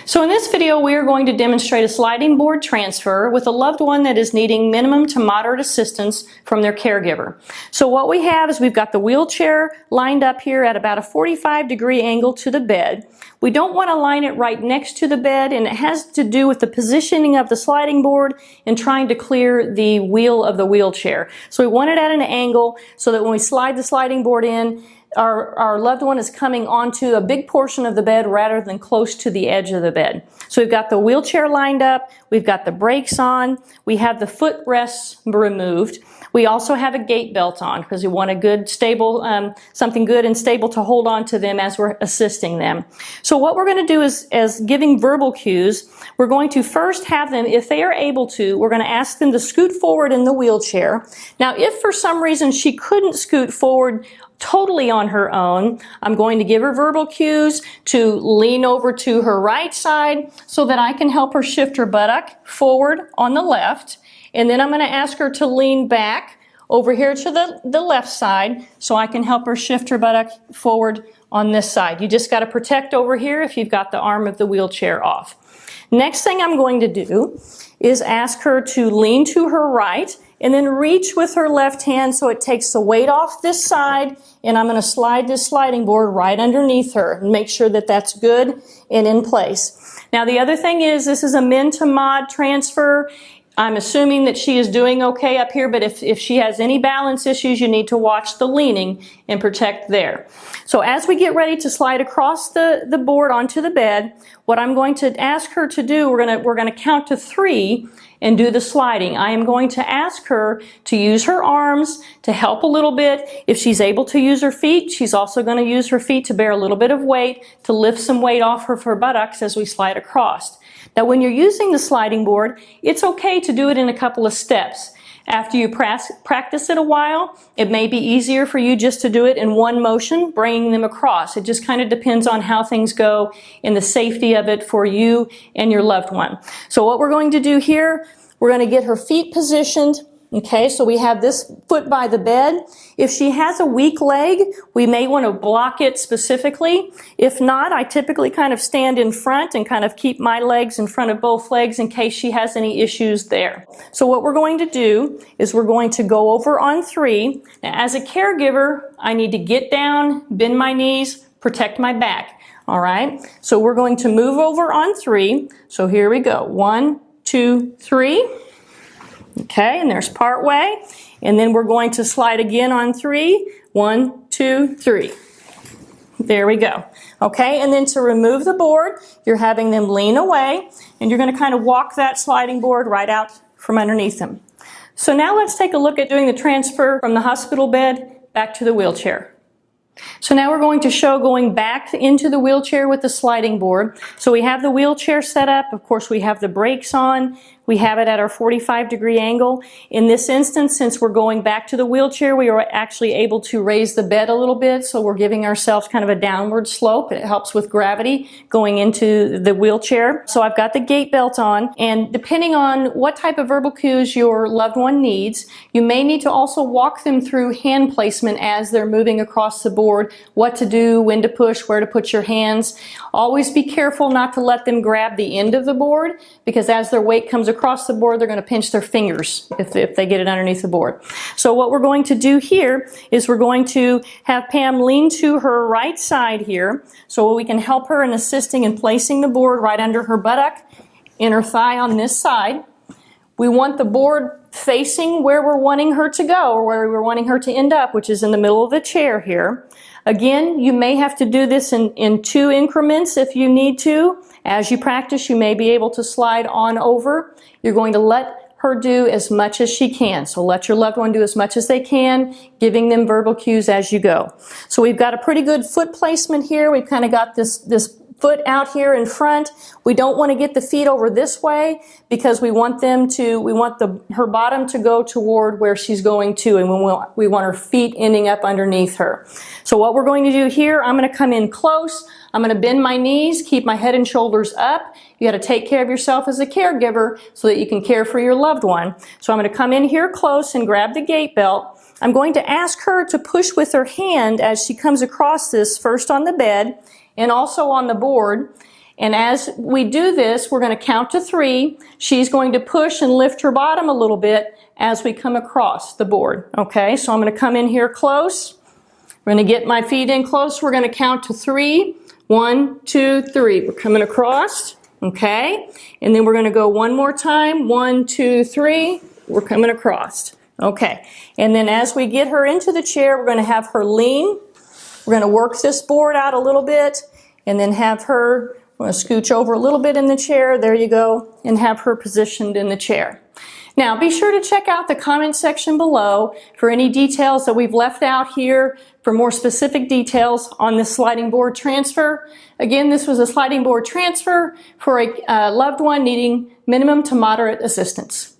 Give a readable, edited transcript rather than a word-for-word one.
So in this video, we are going to demonstrate a sliding board transfer with a loved one that is needing minimum to moderate assistance from their caregiver. So what we have is we've got the wheelchair lined up here at about a 45-degree angle to the bed. We don't want to line it right next to the bed, and it has to do with the positioning of the sliding board and trying to clear the wheel of the wheelchair. So we want it at an angle so that when we slide the sliding board in, our loved one is coming onto a big portion of the bed rather than close to the edge of the bed. So we've got the wheelchair lined up, we've got the brakes on, we have the footrests removed. We also have a gait belt on because we want a good, stable, something good and stable to hold on to them as we're assisting them. So what we're going to do is, as giving verbal cues, we're going to first have them, if they are able to, we're going to ask them to scoot forward in the wheelchair. Now, if for some reason she couldn't scoot forward totally on her own, I'm going to give her verbal cues to lean over to her right side so that I can help her shift her buttock forward on the left. And then I'm going to ask her to lean back over here to the left side so I can help her shift her buttock forward on this side. You just got to protect over here if you've got the arm of the wheelchair off. Next thing I'm going to do is ask her to lean to her right and then reach with her left hand so it takes the weight off this side, and I'm going to slide this sliding board right underneath her and make sure that that's good and in place. Now the other thing is, this is a min to mod transfer. I'm assuming that she is doing okay up here, but if she has any balance issues, you need to watch the leaning and protect there. So as we get ready to slide across the board onto the bed, what I'm going to ask her to do, we're going to count to 3 and do the sliding. I am going to ask her to use her arms to help a little bit. If she's able to use her feet, she's also going to use her feet to bear a little bit of weight, to lift some weight off of her buttocks as we slide across. Now when you're using the sliding board, it's okay to do it in a couple of steps. After you practice it a while, it may be easier for you just to do it in one motion, bringing them across. It just kind of depends on how things go and the safety of it for you and your loved one. So what we're going to do here, we're going to get her feet positioned. Okay, so we have this foot by the bed. If she has a weak leg, we may want to block it specifically. If not, I typically kind of stand in front and kind of keep my legs in front of both legs in case she has any issues there. So what we're going to do is we're going to go over on 3. Now, as a caregiver, I need to get down, bend my knees, protect my back. All right, so we're going to move over on 3. So here we go. 1, 2, 3. Okay, and there's part way. And then we're going to slide again on 3. 1, 2, 3. There we go. Okay, and then to remove the board, you're having them lean away, and you're going to kind of walk that sliding board right out from underneath them. So now let's take a look at doing the transfer from the hospital bed back to the wheelchair. So now we're going to show going back into the wheelchair with the sliding board. So we have the wheelchair set up. Of course, we have the brakes on. We have it at our 45-degree angle. In this instance, since we're going back to the wheelchair, we are actually able to raise the bed a little bit, so we're giving ourselves kind of a downward slope. It helps with gravity going into the wheelchair. So I've got the gait belt on, and depending on what type of verbal cues your loved one needs, you may need to also walk them through hand placement as they're moving across the board, what to do, when to push, where to put your hands. Always be careful not to let them grab the end of the board, because as their weight comes across the board, they're going to pinch their fingers if they get it underneath the board. So what we're going to do here is we're going to have Pam lean to her right side here so we can help her in assisting in placing the board right under her buttock, inner thigh on this side. We want the board facing where we're wanting her to go, or where we're wanting her to end up, which is in the middle of the chair here. Again, you may have to do this in 2 increments if you need to. As you practice, you may be able to slide on over. You're going to let her do as much as she can. So let your loved one do as much as they can, giving them verbal cues as you go. So we've got a pretty good foot placement here. We've kind of got this foot out here in front. We don't want to get the feet over this way because we want her bottom to go toward where she's going to, and we want her feet ending up underneath her. So what we're going to do here, I'm going to come in close. I'm going to bend my knees, keep my head and shoulders up. You got to take care of yourself as a caregiver so that you can care for your loved one. So I'm going to come in here close and grab the gait belt. I'm going to ask her to push with her hand as she comes across this, first on the bed and also on the board. And as we do this, we're going to count to 3. She's going to push and lift her bottom a little bit as we come across the board. Okay, so I'm going to come in here close. We're going to get my feet in close. We're going to count to 3. 1, 2, 3. We're coming across. Okay, and then we're going to go one more time. 1, 2, 3. We're coming across. Okay, and then as we get her into the chair, we're going to have her lean. We're going to work this board out a little bit, and then have her, we're going to scooch over a little bit in the chair. There you go, and have her positioned in the chair. Now, be sure to check out the comment section below for any details that we've left out here, for more specific details on this sliding board transfer. Again, this was a sliding board transfer for a loved one needing minimum to moderate assistance.